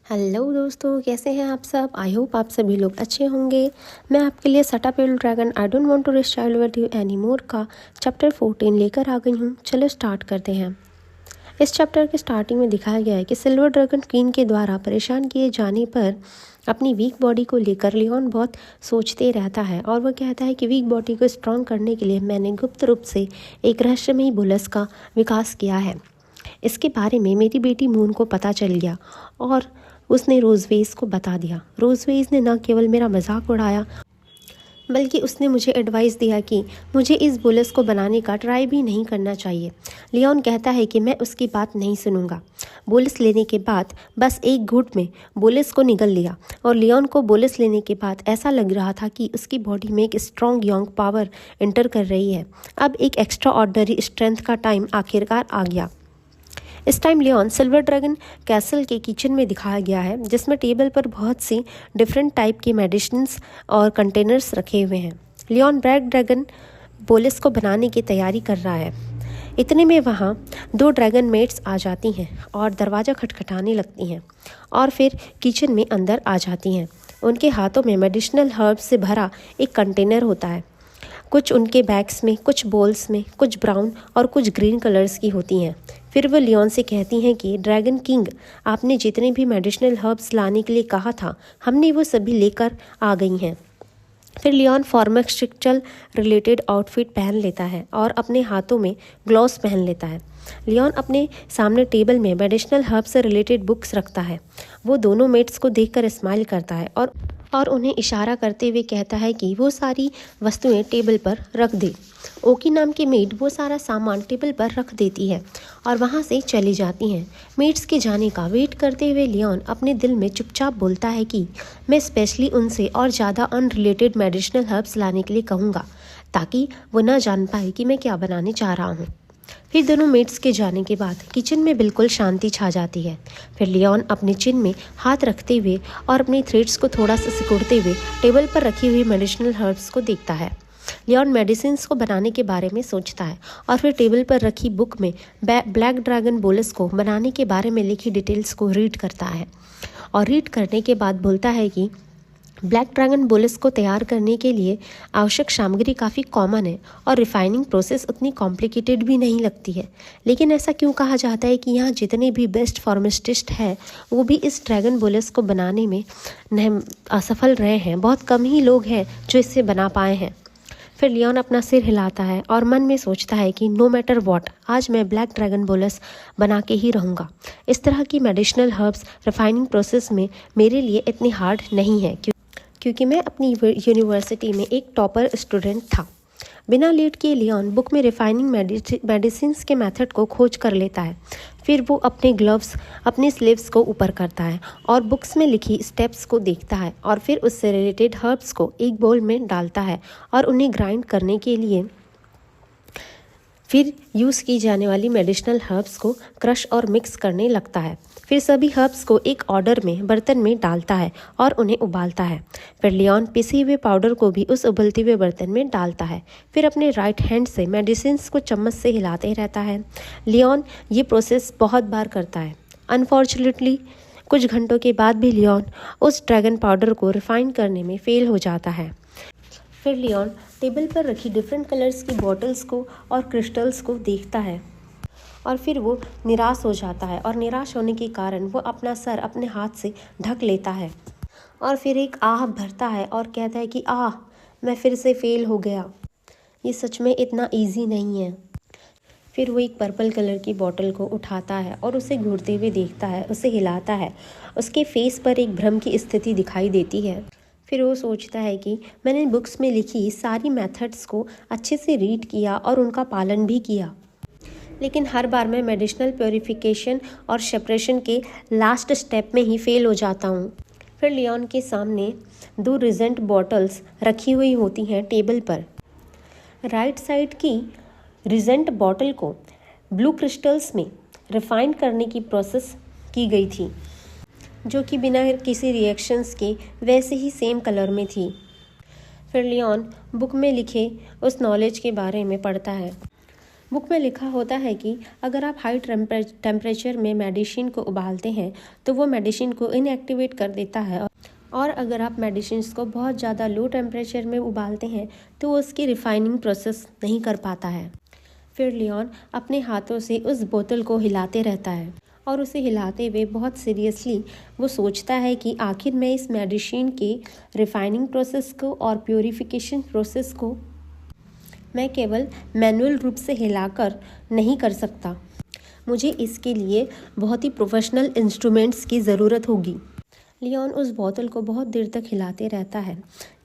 Hello दोस्तों, कैसे हैं आप सब। आई होप आप सभी लोग अच्छे होंगे। मैं आपके लिए सटापेल dragon I don't want to rich child with you anymore का चैप्टर 14 लेकर आ गई हूँ। चलो स्टार्ट करते हैं। इस चैप्टर के स्टार्टिंग में दिखाया गया है कि सिल्वर ड्रैगन क्वीन के द्वारा परेशान किए जाने पर अपनी वीक बॉडी को लेकर लियोन बहुत सोचते रहता है और वह कहता है कि वीक बॉडी को स्ट्रॉन्ग करने के लिए मैंने गुप्त रूप से एक रहस्यमयी बुलस का विकास किया है। इसके बारे में मेरी बेटी मून को पता चल गया और उसने रोजवेज को बता दिया। रोजवेज ने न केवल मेरा मजाक उड़ाया बल्कि उसने मुझे एडवाइस दिया कि मुझे इस बुलस को बनाने का ट्राई भी नहीं करना चाहिए। लियोन कहता है कि मैं उसकी बात नहीं सुनूंगा। बुलस लेने के बाद बस एक घूंट में बुलस को निगल लिया और लियोन को बुलस लेने के बाद ऐसा लग रहा था कि उसकी बॉडी में एक स्ट्रॉन्ग यंग पावर एंटर कर रही है। अब एक एक्स्ट्रा ऑर्डिनरी स्ट्रेंथ का टाइम आखिरकार आ गया। इस time Leon silver dragon castle के किचन में दिखाया गया है, जिसमें टेबल पर बहुत सी डिफरेंट टाइप की मेडिसिन्स और कंटेनर्स रखे हुए हैं। लियोन ब्लैक ड्रैगन बोलिस को बनाने की तैयारी कर रहा है। इतने में वहाँ दो ड्रैगन मेट्स आ जाती हैं और दरवाज़ा खटखटाने लगती हैं और फिर किचन में अंदर आ जाती हैं। उनके हाथों में मेडिसिनल हर्ब्स से भरा एक कंटेनर होता है। कुछ उनके बैग्स में, कुछ बोल्स में, कुछ ब्राउन और कुछ ग्रीन कलर्स की होती हैं। फिर वो लियोन से कहती हैं कि ड्रैगन किंग, आपने जितने भी मेडिसिनल हर्ब्स लाने के लिए कहा था, हमने वो सभी लेकर आ गई हैं। फिर लियोन फार्मास्यूटिकल रिलेटेड आउटफिट पहन लेता है और अपने हाथों में ग्लव्स पहन लेता है। लियोन अपने सामने टेबल में मेडिसिनल हर्ब्स से रिलेटेड बुक्स रखता है। वो दोनों मेट्स को देखकर स्माइल करता है और उन्हें इशारा करते हुए कहता है कि वो सारी वस्तुएं टेबल पर रख दे। ओकी नाम की मेड वो सारा सामान टेबल पर रख देती है और वहाँ से चली जाती हैं। मेड्स के जाने का वेट करते हुए लियोन अपने दिल में चुपचाप बोलता है कि मैं स्पेशली उनसे और ज़्यादा अनरिलेटेड मेडिसिनल हर्ब्स लाने के लिए कहूँगा ताकि वो न जान पाए कि मैं क्या बनाने जा रहा हूँ। फिर दोनों मेट्स के जाने के बाद किचन में बिल्कुल शांति छा जाती है। फिर लियोन अपने चिन में हाथ रखते हुए और अपनी थ्रेड्स को थोड़ा सा सिकुड़ते हुए टेबल पर रखी हुई मेडिसिनल हर्ब्स को देखता है। लियोन मेडिसिन्स को बनाने के बारे में सोचता है और फिर टेबल पर रखी बुक में ब्लैक ड्रैगन बोलस को बनाने के बारे में लिखी डिटेल्स को रीड करता है और रीड करने के बाद बोलता है कि ब्लैक ड्रैगन बोलस को तैयार करने के लिए आवश्यक सामग्री काफ़ी कॉमन है और रिफाइनिंग प्रोसेस उतनी कॉम्प्लिकेटेड भी नहीं लगती है। लेकिन ऐसा क्यों कहा जाता है कि यहाँ जितने भी बेस्ट फार्मासिस्ट हैं वो भी इस ड्रैगन बोलस को बनाने में असफल रहे हैं। बहुत कम ही लोग हैं जो इसे बना पाए हैं। फिर लियोन अपना सिर हिलाता है और मन में सोचता है कि नो मैटर वॉट, आज मैं ब्लैक ड्रैगन बोलस बना के ही रहूँगा। इस तरह की मेडिसिनल हर्ब्स रिफाइनिंग प्रोसेस में मेरे लिए इतनी हार्ड नहीं है क्योंकि मैं अपनी यूनिवर्सिटी में एक टॉपर स्टूडेंट था। बिना लेट किए लियोन बुक में रिफाइनिंग मेडिसिन्स के मेथड को खोज कर लेता है। फिर वो अपने ग्लव्स अपने स्लीव्स को ऊपर करता है और बुक्स में लिखी स्टेप्स को देखता है और फिर उससे रिलेटेड हर्ब्स को एक बाउल में डालता है और उन्हें ग्राइंड करने के लिए फिर यूज़ की जाने वाली मेडिसिनल हर्ब्स को क्रश और मिक्स करने लगता है। फिर सभी हर्ब्स को एक ऑर्डर में बर्तन में डालता है और उन्हें उबालता है। फिर लियोन पिसे हुए पाउडर को भी उस उबलते हुए बर्तन में डालता है। फिर अपने राइट हैंड से मेडिसिन्स को चम्मच से हिलाते रहता है। लियोन ये प्रोसेस बहुत बार करता है। अनफॉर्चुनेटली कुछ घंटों के बाद भी लियोन उस ड्रैगन पाउडर को रिफाइन करने में फेल हो जाता है। फिर लियोन टेबल पर रखी डिफरेंट कलर्स की बॉटल्स को और क्रिस्टल्स को देखता है और फिर वो निराश हो जाता है और निराश होने के कारण वो अपना सर अपने हाथ से ढक लेता है और फिर एक आह भरता है और कहता है कि मैं फिर से फेल हो गया। ये सच में इतना इजी नहीं है। फिर वो एक पर्पल कलर की बॉटल को उठाता है और उसे घूरते हुए देखता है, उसे हिलाता है। उसके फेस पर एक भ्रम की स्थिति दिखाई देती है। फिर वो सोचता है कि मैंने बुक्स में लिखी सारी मेथड्स को अच्छे से रीड किया और उनका पालन भी किया, लेकिन हर बार मैं मेडिसिनल प्योरीफिकेशन और सेपरेशन के लास्ट स्टेप में ही फेल हो जाता हूँ। फिर लियोन के सामने 2 रिजेंट बॉटल्स रखी हुई होती हैं टेबल पर। राइट साइड की रिजेंट बॉटल को ब्लू क्रिस्टल्स में रिफाइन करने की प्रोसेस की गई थी, जो कि बिना किसी रिएक्शंस के वैसे ही सेम कलर में थी। फिर लियोन बुक में लिखे उस नॉलेज के बारे में पढ़ता है बुक में लिखा होता है कि अगर आप हाई टेम्परेचर में मेडिसिन को उबालते हैं तो वो मेडिसिन को इनएक्टिवेट कर देता है, और अगर आप मेडिसिन को बहुत ज़्यादा लो टेम्परेचर में उबालते हैं तो वो उसकी रिफाइनिंग प्रोसेस नहीं कर पाता है। फिर लियोन अपने हाथों से उस बोतल को हिलाते रहता है और उसे हिलाते हुए बहुत सीरियसली वो सोचता है कि आखिर मैं इस मेडिसिन के रिफाइनिंग प्रोसेस को और प्योरीफिकेशन प्रोसेस को मैं केवल मैनुअल रूप से हिलाकर नहीं कर सकता, मुझे इसके लिए बहुत ही प्रोफेशनल इंस्ट्रूमेंट्स की ज़रूरत होगी। लियोन उस बोतल को बहुत देर तक हिलाते रहता है,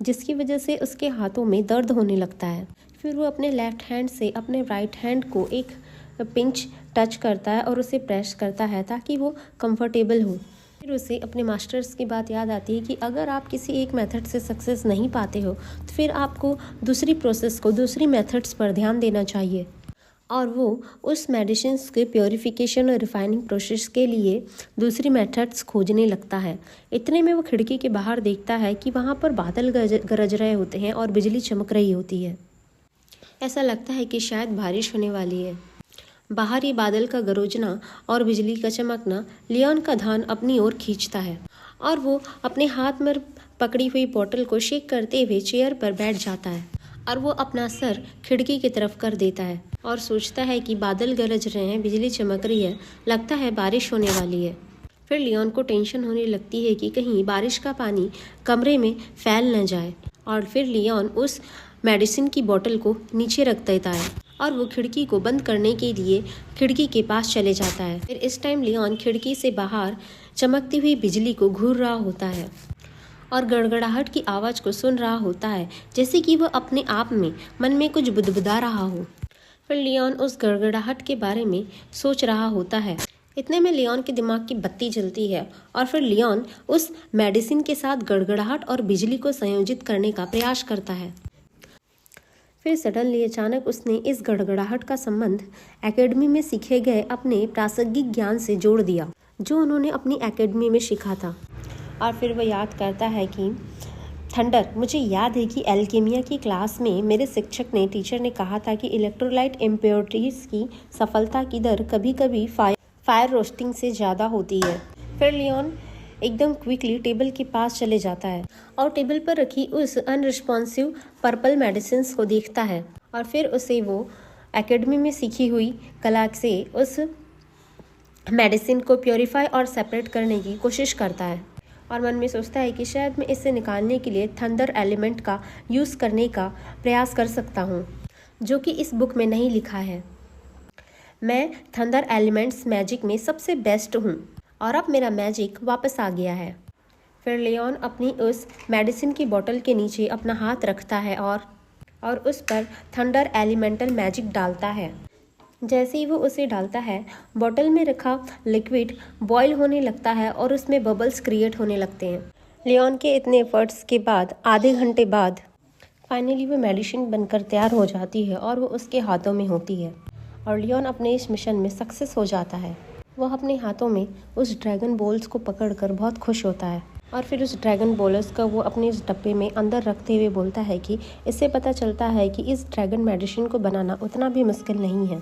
जिसकी वजह से उसके हाथों में दर्द होने लगता है। फिर वो अपने लेफ़्ट हैंड से अपने राइट हैंड को एक पिंच टच करता है और उसे प्रेस करता है ताकि वो कंफर्टेबल हो। फिर उसे अपने मास्टर्स की बात याद आती है कि अगर आप किसी एक मेथड से सक्सेस नहीं पाते हो तो फिर आपको दूसरी प्रोसेस को, दूसरी मेथड्स पर ध्यान देना चाहिए। और वो उस मेडिसिन्स के प्योरीफिकेशन और रिफाइनिंग प्रोसेस के लिए दूसरी मेथड्स खोजने लगता है। इतने में वो खिड़की के बाहर देखता है कि वहाँ पर बादल गरज रहे होते हैं और बिजली चमक रही होती है। ऐसा लगता है कि शायद बारिश होने वाली है। बाहर ये बादल का गरजना और बिजली का चमकना लियोन का ध्यान अपनी ओर खींचता है और वो अपने हाथ में पकड़ी हुई बोतल को शेक करते हुए चेयर पर बैठ जाता है और वो अपना सर खिड़की की तरफ कर देता है और सोचता है कि बादल गरज रहे हैं, बिजली चमक रही है, लगता है बारिश होने वाली है। फिर लियोन को टेंशन होने लगती है कि कहीं बारिश का पानी कमरे में फैल न जाए, और फिर लियोन उस मेडिसिन की बोतल को नीचे रख देता है और वो खिड़की को बंद करने के लिए खिड़की के पास चले जाता है। फिर इस टाइम लियोन खिड़की से बाहर चमकती हुई बिजली को घूर रहा होता है और गड़गड़ाहट की आवाज़ को सुन रहा होता है, जैसे कि वह अपने आप में मन में कुछ बुदबुदा रहा हो। फिर लियोन उस गड़गड़ाहट के बारे में सोच रहा होता है। इतने में लियोन के दिमाग की बत्ती जलती है और फिर लियोन उस मेडिसिन के साथ गड़गड़ाहट और बिजली को संयोजित करने का प्रयास करता है। फिर सडनली अचानक उसने इस गड़गड़ाहट का संबंध एकेडमी में सीखे गए अपने प्रासंगिक ज्ञान से जोड़ दिया, जो उन्होंने अपनी एकेडमी में सीखा था। और फिर वह याद करता है कि थंडर, मुझे याद है कि एल्केमिया की क्लास में मेरे शिक्षक ने, टीचर ने कहा था कि इलेक्ट्रोलाइट इम्प्योरिटीज़ की सफलता की दर कभी कभी फायर रोस्टिंग से ज़्यादा होती है। फिर लियोन एकदम क्विकली टेबल के पास चले जाता है और टेबल पर रखी उस अनरिस्पॉन्सिव पर्पल मेडिसिन्स को देखता है और फिर उसे वो एकेडमी में सीखी हुई कला से उस मेडिसिन को प्योरीफाई और सेपरेट करने की कोशिश करता है और मन में सोचता है कि शायद मैं इसे निकालने के लिए थंडर एलिमेंट का यूज़ करने का प्रयास कर सकता हूँ, जो कि इस बुक में नहीं लिखा है। मैं थंडर एलिमेंट्स मैजिक में सबसे बेस्ट हूँ और अब मेरा मैजिक वापस आ गया है। फिर लियोन अपनी उस मेडिसिन की बोतल के नीचे अपना हाथ रखता है और उस पर थंडर एलिमेंटल मैजिक डालता है। जैसे ही वो उसे डालता है, बोतल में रखा लिक्विड बॉयल होने लगता है और उसमें बबल्स क्रिएट होने लगते हैं। लियोन के इतने एफर्ट्स के बाद आधे घंटे बाद फाइनली वो मेडिसिन बनकर तैयार हो जाती है और वो उसके हाथों में होती है और लियोन अपने इस मिशन में सक्सेस हो जाता है। वह अपने हाथों में उस ड्रैगन बॉल्स को पकड़कर बहुत खुश होता है और फिर उस ड्रैगन बॉल्स का वो अपने इस डब्बे में अंदर रखते हुए बोलता है कि इससे पता चलता है कि इस ड्रैगन मेडिसिन को बनाना उतना भी मुश्किल नहीं है।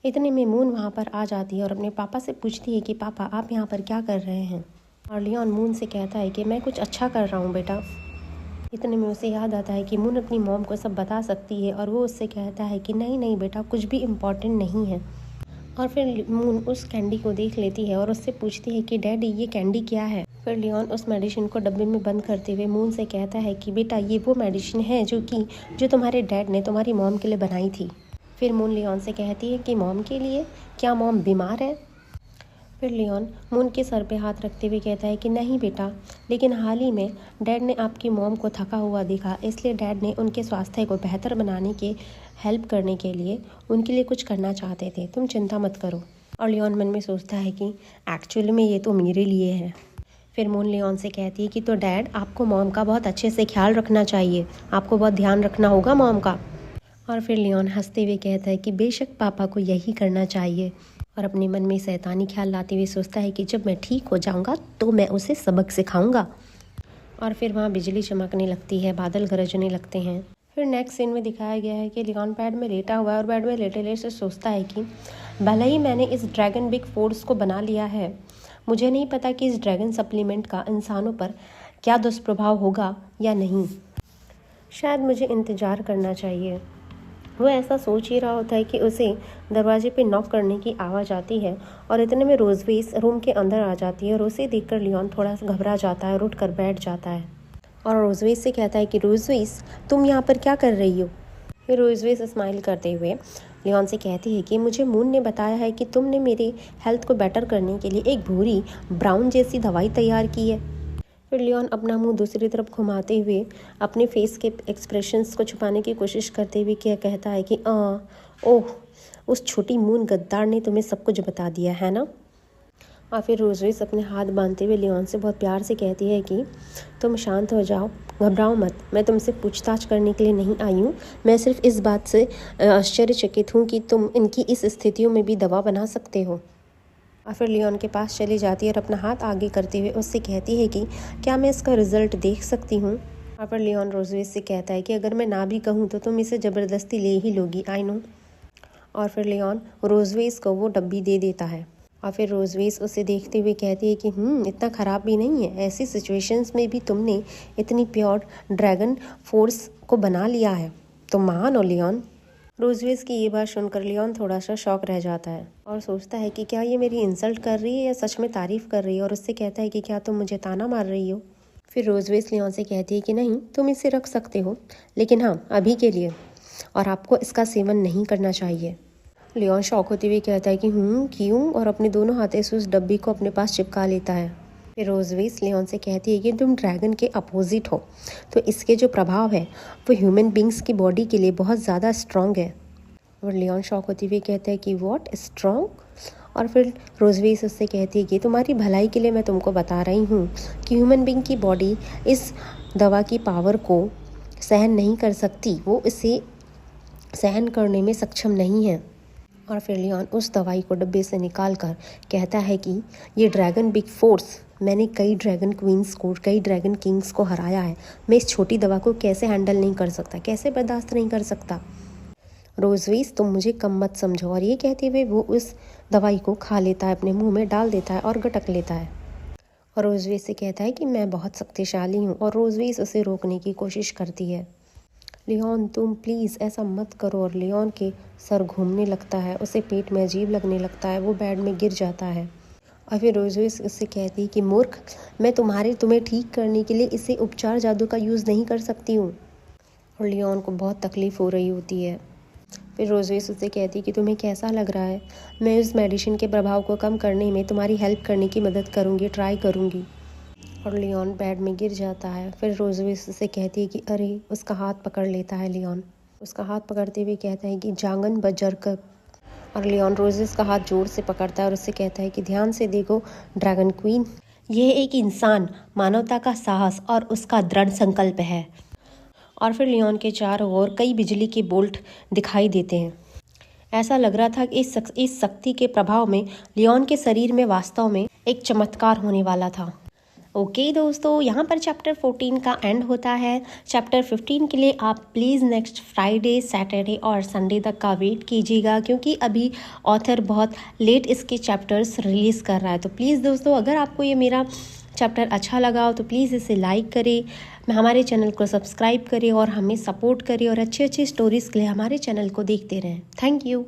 इतने में मून वहाँ पर आ जाती है और अपने पापा से पूछती है कि पापा, आप यहाँ पर क्या कर रहे हैं? और लियोन मून से कहता है कि मैं कुछ अच्छा कर रहा हूँ बेटा। इतने में उसे याद आता है कि मून अपनी मॉम को सब बता सकती है और वो उससे कहता है कि नहीं नहीं बेटा, कुछ भी इम्पॉर्टेंट नहीं है। और फिर मून उस कैंडी को देख लेती है और उससे पूछती है कि डैडी, ये कैंडी क्या है? फिर लियोन उस मेडिसिन को डब्बे में बंद करते हुए मून से कहता है कि बेटा, ये वो मेडिसिन है जो तुम्हारे डैड ने तुम्हारी मॉम के लिए बनाई थी। फिर मून लियोन से कहती है कि मॉम के लिए? क्या मॉम बीमार है? फिर लियोन मून के सर पे हाथ रखते हुए कहता है कि नहीं बेटा, लेकिन हाल ही में डैड ने आपकी मॉम को थका हुआ देखा, इसलिए डैड ने उनके स्वास्थ्य को बेहतर बनाने के हेल्प करने के लिए उनके लिए कुछ करना चाहते थे, तुम चिंता मत करो। और लियोन मन में सोचता है कि एक्चुअली में ये तो मेरे लिए है। फिर मून लियोन से कहती है कि तो डैड, आपको मॉम का बहुत अच्छे से ख्याल रखना चाहिए, आपको बहुत ध्यान रखना होगा मॉम का। और फिर लियोन हंसते हुए कहता है कि बेशक पापा को यही करना चाहिए, और अपने मन में शैतानी ख्याल लाते हुए सोचता है कि जब मैं ठीक हो जाऊंगा तो मैं उसे सबक सिखाऊंगा। और फिर वहाँ बिजली चमकने लगती है, बादल गरजने लगते हैं। फिर नेक्स्ट सीन में दिखाया गया है कि लियोन बेड में लेटा हुआ है और बेड में लेटे से सोचता है कि भले ही मैंने इस ड्रैगन बिग फोर्स को बना लिया है, मुझे नहीं पता कि इस ड्रैगन सप्लीमेंट का इंसानों पर क्या दुष्प्रभाव होगा या नहीं। शायद मुझे इंतज़ार करना चाहिए। वो ऐसा सोच ही रहा होता है कि उसे दरवाजे पे नॉक करने की आवाज़ आती है और इतने में रोजवेस रूम के अंदर आ जाती है और उसे देखकर लियोन थोड़ा सा घबरा जाता है और उठकर बैठ जाता है और रोजवेस से कहता है कि रोजवेस, तुम यहाँ पर क्या कर रही हो। फिर रोजवेस स्माइल करते हुए लियोन से कहती है कि मुझे मून ने बताया है कि तुमने मेरे हेल्थ को बेटर करने के लिए एक भूरी ब्राउन जैसी दवाई तैयार की है। फिर लियोन अपना मुंह दूसरी तरफ घुमाते हुए अपने फेस के एक्सप्रेशंस को छुपाने की कोशिश करते हुए क्या कहता है कि ओह, उस छोटी मून गद्दार ने तुम्हें सब कुछ बता दिया है ना। और फिर रोजवेस अपने हाथ बांधते हुए लियोन से बहुत प्यार से कहती है कि तुम शांत हो जाओ, घबराओ मत, मैं तुमसे पूछताछ करने के लिए नहीं आई हूँ। मैं सिर्फ इस बात से आश्चर्यचकित हूँ कि तुम इनकी इस स्थितियों में भी दवा बना सकते हो। और फिर लियोन के पास चली जाती है और अपना हाथ आगे करते हुए उससे कहती है कि क्या मैं इसका रिजल्ट देख सकती हूँ। और फिर लियोन रोजवेस से कहता है कि अगर मैं ना भी कहूँ तो तुम इसे ज़बरदस्ती ले ही लोगी, आई नो। और फिर लियोन रोजवेस को वो डब्बी दे देता है और फिर रोजवेस उसे देखते हुए कहती है कि इतना ख़राब भी नहीं है, ऐसी सिचुएशंस में भी तुमने इतनी प्योर ड्रैगन फोर्स को बना लिया है, तो महान हो लियोन। रोजवेस की ये बात सुनकर लियोन थोड़ा सा शॉक रह जाता है और सोचता है कि क्या ये मेरी इंसल्ट कर रही है या सच में तारीफ़ कर रही है, और उससे कहता है कि क्या तुम मुझे ताना मार रही हो। फिर रोजवेस लियोन से कहती है कि नहीं, तुम इसे रख सकते हो, लेकिन हाँ अभी के लिए, और आपको इसका सेवन नहीं करना चाहिए। लियोन शॉक होते हुए कहता है कि क्यों, और अपने दोनों हाथों से उस डब्बी को अपने पास चिपका लेता है। फिर रोजवेस लियोन से कहती है कि तुम ड्रैगन के अपोजिट हो, तो इसके जो प्रभाव है वो ह्यूमन बींग्स की बॉडी के लिए बहुत ज़्यादा स्ट्रॉन्ग है। और लियोन शॉक होते हुए कहता है कि व्हाट स्ट्रॉन्ग। और फिर रोजवेस उससे कहती है कि तुम्हारी भलाई के लिए मैं तुमको बता रही हूँ कि ह्यूमन बींग की बॉडी इस दवा की पावर को सहन नहीं कर सकती, वो इसे सहन करने में सक्षम नहीं है। और फिर लियोन उस दवाई को डब्बे से निकाल कर कहता है कि ये ड्रैगन बिग फोर्स, मैंने कई ड्रैगन क्वींस को, कई ड्रैगन किंग्स को हराया है, मैं इस छोटी दवा को कैसे हैंडल नहीं कर सकता, कैसे बर्दाश्त नहीं कर सकता। रोजवेस, तुम मुझे कम मत समझो। और ये कहते हुए वो उस दवाई को खा लेता है, अपने मुंह में डाल देता है और गटक लेता है। और रोजवेस से कहता है कि मैं बहुत शक्तिशाली हूँ, और रोजवेस उसे रोकने की कोशिश करती है। लियोन, तुम प्लीज़ ऐसा मत करो। और लियोन के सर घूमने लगता है, उसे पेट में अजीब लगने लगता है, वो बेड में गिर जाता है। और फिर रोजवेस उससे कहती है कि मूर्ख, मैं तुम्हें ठीक करने के लिए इसे उपचार जादू का यूज़ नहीं कर सकती हूँ। और लियोन को बहुत तकलीफ़ हो रही होती है। फिर रोजवेस उससे कहती है कि तुम्हें कैसा लग रहा है, मैं उस मेडिसिन के प्रभाव को कम करने में तुम्हारी हेल्प करने की मदद करूँगी, ट्राई करूँगी। और लियोन बेड में गिर जाता है। फिर रोजवेस उससे कहती है कि अरे, उसका हाथ पकड़ लेता है लियोन। उसका हाथ पकड़ते हुए कहता है कि जांगन बजरकर। और लियोन रोजेस का हाथ जोर से पकड़ता है और उससे कहता है कि ध्यान से देखो ड्रैगन क्वीन, यह एक इंसान, मानवता का साहस और उसका दृढ़ संकल्प है। और फिर लियोन के चारों ओर कई बिजली के बोल्ट दिखाई देते हैं। ऐसा लग रहा था कि इस शक्ति के प्रभाव में लियोन के शरीर में वास्तव में एक चमत्कार होने वाला था। ओके दोस्तों, यहाँ पर चैप्टर 14 का एंड होता है। चैप्टर 15 के लिए आप प्लीज़ नेक्स्ट फ्राइडे, सैटरडे और संडे तक का वेट कीजिएगा, क्योंकि अभी ऑथर बहुत लेट इसके चैप्टर्स रिलीज़ कर रहा है। तो प्लीज़ दोस्तों, अगर आपको ये मेरा चैप्टर अच्छा लगा हो तो प्लीज़ इसे लाइक करें, हमारे चैनल को सब्सक्राइब करें और हमें सपोर्ट करें, और अच्छी अच्छी स्टोरीज़ के लिए हमारे चैनल को देखते रहें। Thank you.